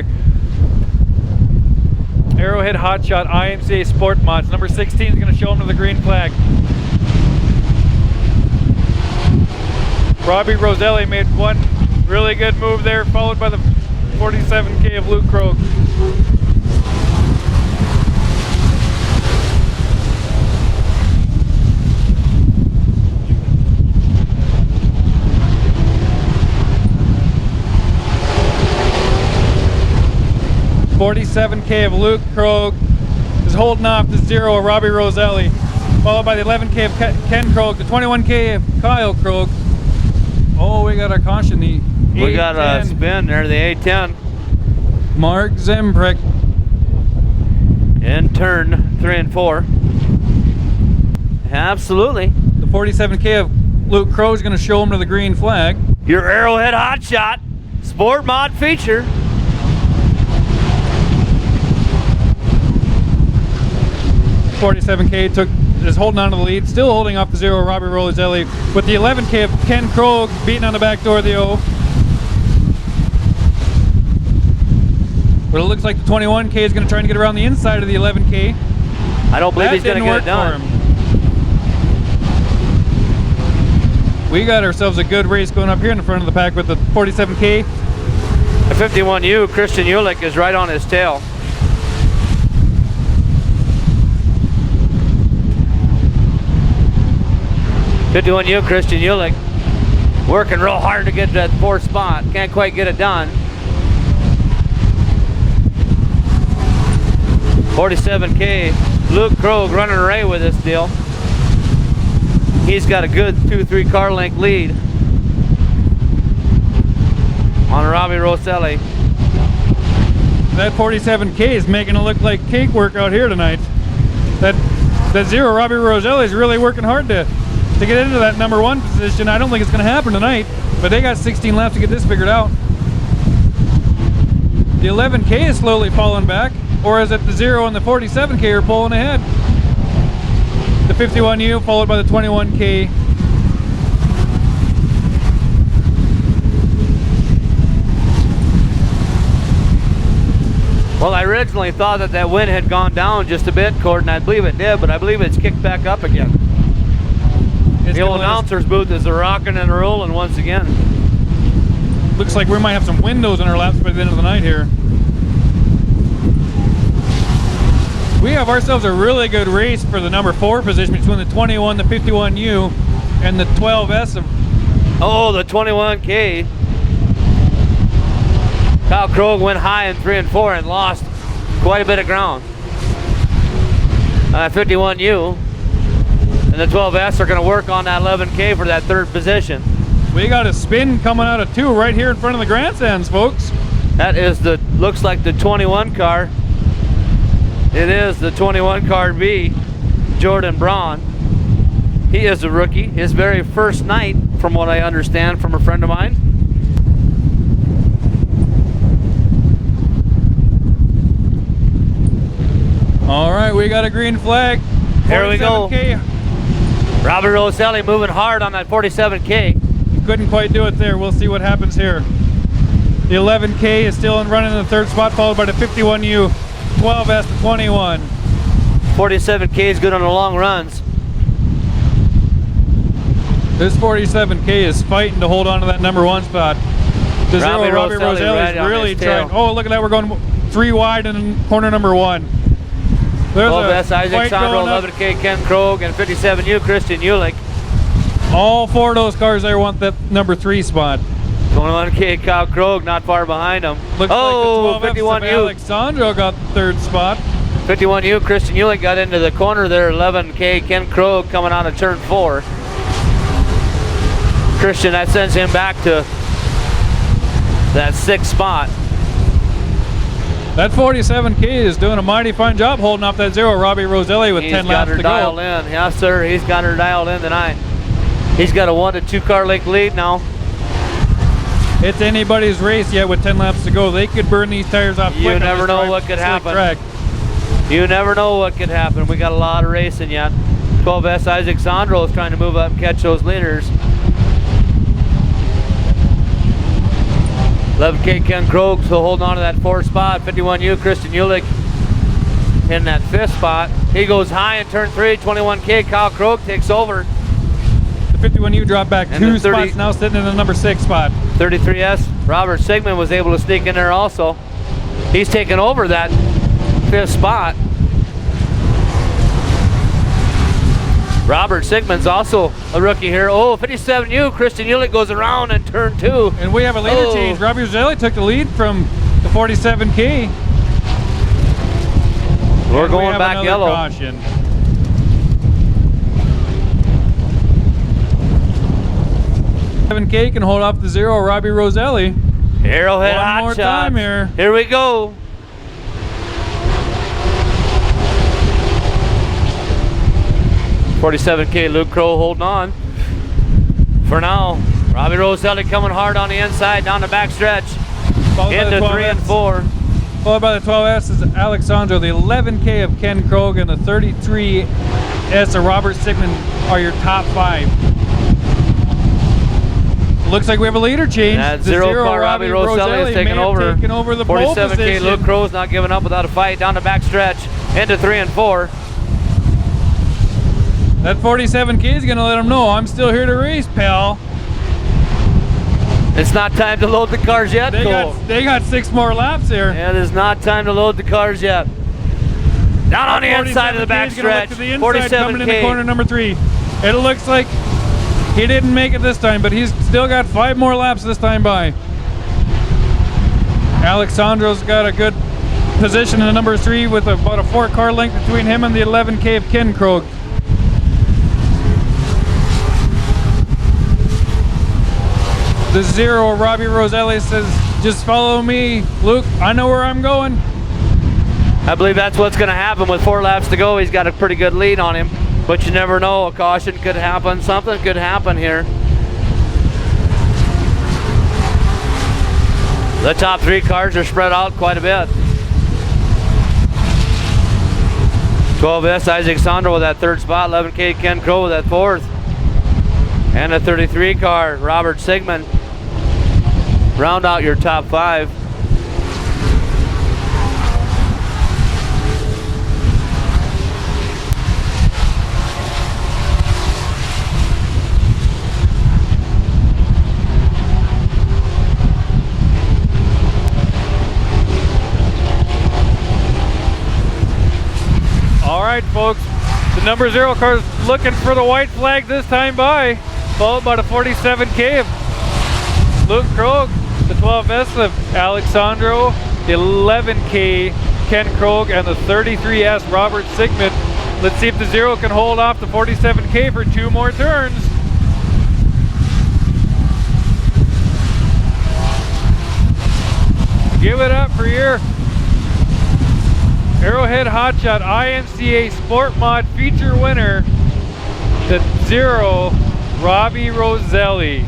sorry. Arrowhead Hotshot IMCA SportMod. Number 16 is going to show him to the green flag. Robbie Roselli made one really good move there, followed by the 47K of Luke Krogh. $47K of Luke Krogh is holding off the 0 of Robbie Roselli, followed by the 11K of Ken Krogh, the 21K of Kyle Krogh. Oh, we got our caution. We got a spin there, the A10. Mark Zembrick. In turn 3 and 4. Absolutely. The 47K of Luke Krogh is going to show him to the green flag. Your Arrowhead Hotshot Sport Mod feature. $47K is holding on to the lead, still holding off the 0 Robbie Roselli, with the 11K of Ken Krogh beating on the back door of the O. But it looks like the 21K is going to try and get around the inside of the 11K. I don't believe he's going to get it done. We got ourselves a good race going up here in the front of the pack with the 47K. The 51U, Christian Ulick, is right on his tail. $51U, Christian Ulick, working real hard to get that 4th spot. Can't quite get it done. 47K, Luke Krogh running away with this deal. He's got a good 2-3 car length lead on Robbie Roselli. That 47K is making it look like cake work out here tonight. That 0 Robbie Roselli is really working hard to get into that number 1 position. I don't think it's going to happen tonight, but they got 16 laps to get this figured out. The 11K is slowly falling back, or is it the 0 and the 47K are pulling ahead? The 51U followed by the 21K. Well, I originally thought that wind had gone down just a bit, Court, and I believe it did, but I believe it's kicked back up again. The old announcer's booth is rocking and rolling once again. Looks like we might have some windows in our laps by the end of the night here. We have ourselves a really good race for the number 4 position between the 21, the 51U, and the 12S. Oh, the 21K. Kyle Krogh went high in 3 and 4 and lost quite a bit of ground. 51U. And the 12S are going to work on that 11K for that 3rd position. We got a spin coming out of 2 right here in front of the grandstands, folks. That is looks like the 21 car. It is the 21 car B, Jordan Braun. He is a rookie. His very first night, from what I understand from a friend of mine. All right, we got a green flag. Here we go. Robert Roselli moving hard on that 47K. He couldn't quite do it there. We'll see what happens here. The 11K is still running in the 3rd spot, followed by the 51U, 12S to 21. 47K is good on the long runs. This 47K is fighting to hold on to that number 1 spot. The 0 Robbie Roselli is really trying. Oh, look at that. We're going 3 wide in corner number 1. There's 12S Isaac Sandro, 11K Ken Krogh, and 57U Christian Ulick. All 4 of those cars there want that number 3 spot. 21K Kyle Krogh not far behind him. Looks like the 12F 51U Alexandro got the 3rd spot. 51U Christian Ulick got into the corner there. 11K Ken Krogh coming on to turn 4. Christian, that sends him back to that 6th spot. That 47K is doing a mighty fine job holding off that 0 Robbie Roselli with 10 laps to go. He's got her dialed in. Yes, sir. He's got her dialed in tonight. He's got a 1 to 2 car length lead now. It's anybody's race yet with 10 laps to go. They could burn these tires off quick. You never know what could happen. Track. You never know what could happen. We got a lot of racing yet. 12S Isaac Sandro is trying to move up and catch those leaders. 11K Ken Krogh still holding on to that 4th spot. 51U Christian Ulick in that 5th spot. He goes high in turn 3. 21K Kyle Krogh takes over. The 51U dropped back And 2 the 30 spots, now sitting in the number 6 spot. 33S Robert Sigmund was able to sneak in there also. He's taken over that 5th spot. Robert Sigmund's also a rookie here. Oh, 57U Christian Ulick goes around in turn 2. And we have a leader change. Robbie Roselli took the lead from the 47K. We're And we going have back another yellow. Caution. K can hold off the 0. Robbie Roselli. Arrowhead One hot more shots. time here. Here we go. $47K Luke Crow holding on. For now, Robbie Roselli coming hard on the inside down the back stretch. Into 3 and 4. Followed by the 12S is Alexandro. The 11K of Ken Krogh and the 33S of Robert Sigmund are your top 5. Looks like we have a leader change. That The 0 car Robbie Roselli is taking over. Taken over the pole 47K position. Luke Crow's not giving up without a fight down the back stretch. Into 3 and 4. That 47K is going to let him know, I'm still here to race, pal. It's not time to load the cars yet, Cole. They got 6 more laps here. It is not time to load the cars yet. Down on the inside of the back stretch. 47K coming into corner 47K. number 3. It looks like he didn't make it this time, but he's still got 5 more laps this time by. Alexandro's got a good position in number 3 with about a 4-car length between him and the 11K of Ken Krogh. The 0 Robbie Roselli says, just follow me, Luke, I know where I'm going. I believe that's what's going to happen with 4 laps to go. He's got a pretty good lead on him, but you never know. A caution could happen. Something could happen here. The top 3 cars are spread out quite a bit. 12S Isaac Sandro with that 3rd spot. 11K Ken Krogh with that 4th. And a 33 car, Robert Sigmund. Round out your top 5. All right, folks, the number 0 car is looking for the white flag this time by, followed by the 47K of Luke Krogh, the 12S of Alexandro, the 11K Ken Krogh, and the 33S Robert Sigmund. Let's see if the 0 can hold off the 47K for 2 more turns. Give it up for your Arrowhead Hotshot IMCA SportMod feature winner, the 0 Robbie Roselli.